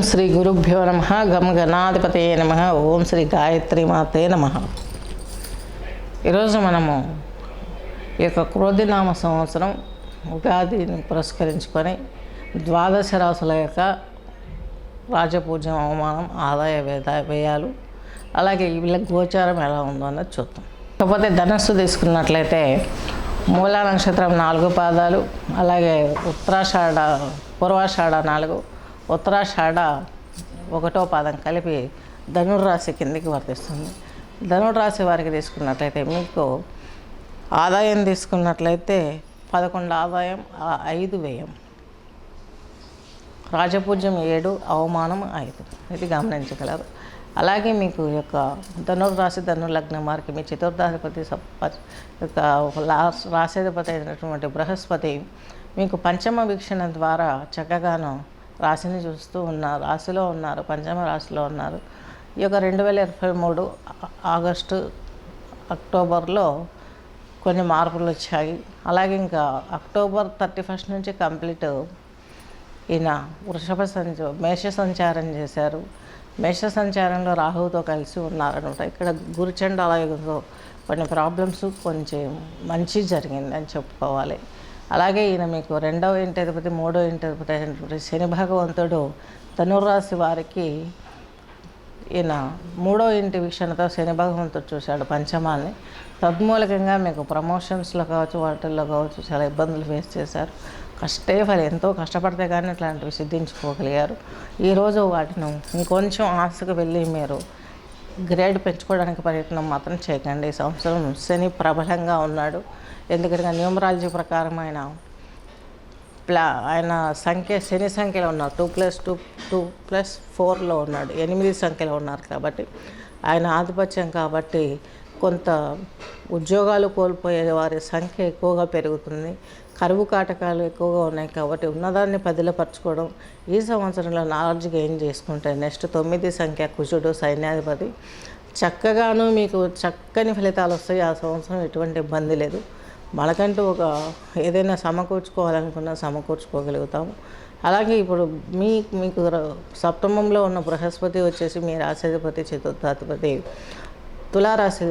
శ్రీ గురుభ్యో నమ. గం గణాధిపతయే నమ. ఓం శ్రీ గాయత్రి మాతే నమ. ఈరోజు మనము ఈ యొక్క క్రోధినామ సంవత్సరం ఉగాదిని పురస్కరించుకొని ద్వాదశ రాసుల యొక్క రాజపూజ్యం, అవమానం, ఆదాయ వ్యయాలు, అలాగే వీళ్ళ గోచారం ఎలా ఉందో అన్నది చూద్దాం. కాకపోతే ధనస్సు తీసుకున్నట్లయితే మూలా నక్షత్రం 4 పాదాలు, అలాగే ఉత్తరాషాఢ, పూర్వాషాఢ 4, ఉత్తరాషాఢ 1వ పాదం కలిపి ధనుర్రాశి కిందికి వర్తిస్తుంది. ధనుర్రాశి వారికి తీసుకున్నట్లయితే మీకు ఆదాయం తీసుకున్నట్లయితే 11 ఆదాయం, 5 వ్యయం, రాజపూజ్యం 7, అవమానం 5. ఇది గమనించగలరు. అలాగే మీకు యొక్క ధనుర్రాశి ధనుర్లగ్నం వారికి మీ చతుర్థాధిపతి యొక్క రాశాధిపతి అయినటువంటి బృహస్పతి మీకు పంచమ వీక్షణ ద్వారా చక్కగాను రాశిని చూస్తూ ఉన్నారు, రాశిలో ఉన్నారు, పంచమ రాశిలో ఉన్నారు. ఈ యొక్క 2023 ఆగస్టు, అక్టోబర్లో కొన్ని మార్పులు వచ్చాయి. అలాగే ఇంకా అక్టోబర్ 31 నుంచి కంప్లీట్ ఈయన మేష సంచారం చేశారు. మేష సంచారంలో రాహువుతో కలిసి ఉన్నారనమాట. ఇక్కడ గురుచండాలయంతో కొన్ని ప్రాబ్లమ్స్, కొంచెం మంచి జరిగింది అని చెప్పుకోవాలి. అలాగే ఈయన మీకు 2వ ఇంటి అధిపతి, 3వ ఇంటి అధిపతి అయినటువంటి శని భగవంతుడు ధనుర్రాశి వారికి ఈయన 3వ ఇంటి వీక్షణతో శని భగవంతుడు చూశాడు పంచమాన్ని. తద్మూలకంగా మీకు ప్రమోషన్స్లో కావచ్చు, వాటిల్లో కావచ్చు చాలా ఇబ్బందులు ఫేస్ చేశారు. ఎంతో కష్టపడితే కానీ ఇట్లాంటివి సిద్ధించుకోగలిగారు. ఈరోజు వాటిని ఇంకొంచెం ఆశకు వెళ్ళి మీరు గ్రేడ్ పెంచుకోవడానికి ప్రయత్నం మాత్రం చేయకండి. ఈ సంవత్సరం శని ప్రబలంగా ఉన్నాడు. ఎందుకంటే న్యూమరాలజీ ప్రకారం ఆయన శని సంఖ్యలో ఉన్నారు. 2+2+4లో ఉన్నాడు, 8 సంఖ్యలో ఉన్నారు. కాబట్టి ఆయన ఆధిపత్యం కాబట్టి కొంత ఉద్యోగాలు కోల్పోయే వారి సంఖ్య ఎక్కువగా పెరుగుతుంది. కరువు కాటకాలు ఎక్కువగా ఉన్నాయి. కాబట్టి ఉన్నదాన్ని పదిలపరచుకోవడం, ఈ సంవత్సరంలో నాలెడ్జ్ గెయిన్ చేసుకుంటే నెక్స్ట్ 9 సంఖ్య కుజుడు సైన్యాధిపతి చక్కగాను మీకు చక్కని ఫలితాలు వస్తాయి. ఆ సంవత్సరం ఎటువంటి ఇబ్బంది లేదు. మనకంటూ ఏదైనా సమకూర్చుకోవాలనుకున్నా సమకూర్చుకోగలుగుతాము. అలాగే ఇప్పుడు మీకు సప్తమంలో ఉన్న బృహస్పతి వచ్చేసి మీ రాశాధిపతి, చతుర్థాధిపతి తులారాశి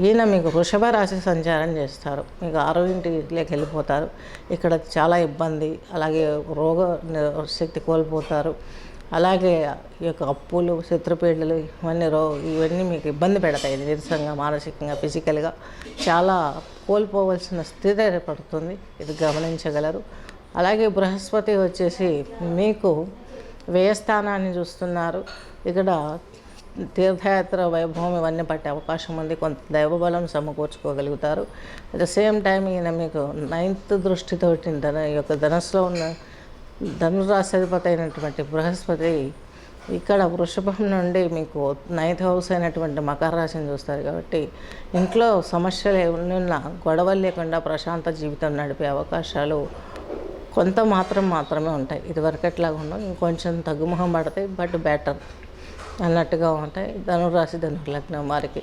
ఈయన మీకు వృషభ రాశి సంచారం చేస్తారు. మీకు 6వ ఇంటిలోకి వెళ్ళిపోతారు. ఇక్కడ చాలా ఇబ్బంది, అలాగే రోగ శక్తి కోల్పోతారు. అలాగే ఈ యొక్క అప్పులు, శత్రుపీడలు ఇవన్నీ మీకు ఇబ్బంది పెడతాయి. నీరసంగా, మానసికంగా, ఫిజికల్గా చాలా కోల్పోవలసిన స్థితి ఏర్పడుతుంది. ఇది గమనించగలరు. అలాగే బృహస్పతి వచ్చేసి మీకు వ్యయస్థానాన్ని చూస్తున్నారు. ఇక్కడ తీర్థయాత్ర వైభవం ఇవన్నీ పట్టే అవకాశం ఉంది. కొంత దైవబలం సమకూర్చుకోగలుగుతారు. అట్ ద సేమ్ టైం ఈయన మీకు 9th దృష్టితోటి ఈ యొక్క ధనస్సులో ఉన్న ధనురాశాధిపతి అయినటువంటి బృహస్పతి ఇక్కడ వృషభం నుండి మీకు 9th హౌస్ అయినటువంటి మకర రాశిని చూస్తారు. కాబట్టి ఇంట్లో సమస్యలు ఏమన్నా గొడవలు లేకుండా ప్రశాంత జీవితం నడిపే అవకాశాలు కొంత మాత్రమే ఉంటాయి. ఇదివరకట్లాగా ఉండవు, ఇంకొంచెం తగ్గుముఖం పడతాయి, బట్ బెటర్ అన్నట్టుగా ఉంటాయి. ధనురాశి ధనుర్లగ్నం వారికి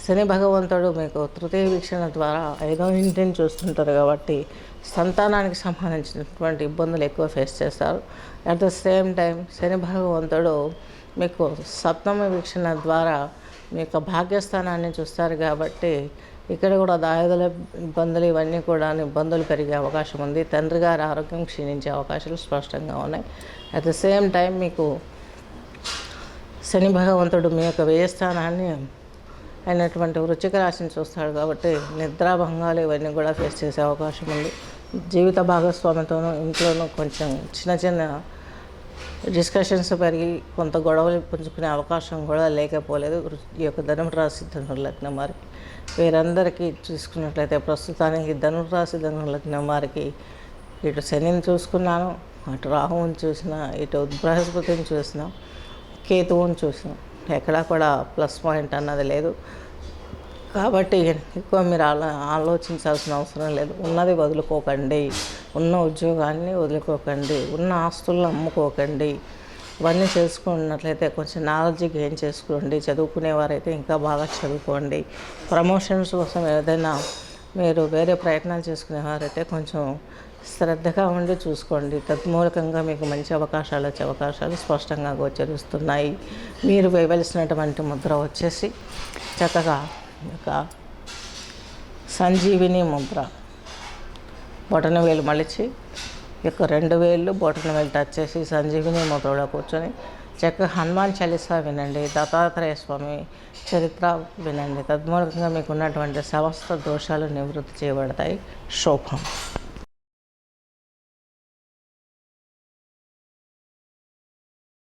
శని భగవంతుడు మీకు 3వ వీక్షణ ద్వారా 5వ ఇంటిని చూస్తుంటారు. కాబట్టి సంతానానికి సంబంధించినటువంటి ఇబ్బందులు ఎక్కువ ఫేస్ చేస్తారు. అట్ ద సేమ్ టైం శని భగవంతుడు మీకు 7వ వీక్షణ ద్వారా మీ యొక్క భాగ్యస్థానాన్ని చూస్తారు. కాబట్టి ఇక్కడ కూడా దాయదుల ఇబ్బందులు, ఇవన్నీ కూడా ఇబ్బందులు పెరిగే అవకాశం ఉంది. తండ్రి గారి ఆరోగ్యం క్షీణించే అవకాశాలు స్పష్టంగా ఉన్నాయి. అట్ ద సేమ్ టైం మీకు శని భగవంతుడు మీ యొక్క వ్యయస్థానాన్ని అయినటువంటి వృశ్చిక రాశిని చూస్తాడు. కాబట్టి నిద్రాభంగాలు ఇవన్నీ కూడా ఫేస్ చేసే అవకాశం ఉంది. జీవిత భాగస్వామితోనూ ఇంట్లోనూ కొంచెం చిన్న డిస్కషన్స్ పెరిగి కొంత గొడవలు పుంజుకునే అవకాశం కూడా లేకపోలేదు. ఈ యొక్క ధనుర్రాశి ధనుర్లగ్నం వారికి వీరందరికీ చూసుకున్నట్లయితే ప్రస్తుతానికి ధనుర్రాశి ధనుర్లగ్నం వారికి ఇటు శనిని చూసుకున్నాను, అటు రాహువుని చూసిన, ఇటు బృహస్పతిని చూసిన, కేతువుని చూసినాం. ఎక్కడా కూడా ప్లస్ పాయింట్ అన్నది లేదు. కాబట్టి ఎక్కువ మీరు ఆలోచించాల్సిన అవసరం లేదు. ఉన్నది వదులుకోకండి, ఉన్న ఉద్యోగాన్ని వదులుకోకండి, ఉన్న ఆస్తులను అమ్ముకోకండి. ఇవన్నీ చేసుకున్నట్లయితే కొంచెం నాలెడ్జ్ గెయిన్ చేసుకోండి. చదువుకునేవారైతే ఇంకా బాగా చదువుకోండి. ప్రమోషన్స్ కోసం ఏదైనా మీరు వేరే ప్రయత్నాలు చేసుకునేవారైతే కొంచెం శ్రద్ధగా ఉండి చూసుకోండి. తద్మూలకంగా మీకు మంచి అవకాశాలు వచ్చే అవకాశాలు స్పష్టంగా గోచరిస్తున్నాయి. మీరు వేయవలసినటువంటి ముద్ర వచ్చేసి చక్కగా ఒక సంజీవిని ముద్ర. బొటన వేలు మలిచి యొక్క 2 వేళ్ళు బొటన వేలు టచ్ చేసి సంజీవిని ముద్రలో కూర్చొని చక్కగా హనుమాన్ చాలీసా వినండి, దత్తాత్రేయ స్వామి చరిత్ర వినండి. తద్మూలకంగా మీకు ఉన్నటువంటి సమస్త దోషాలు నివృత్తి చేయబడతాయి. శుభం.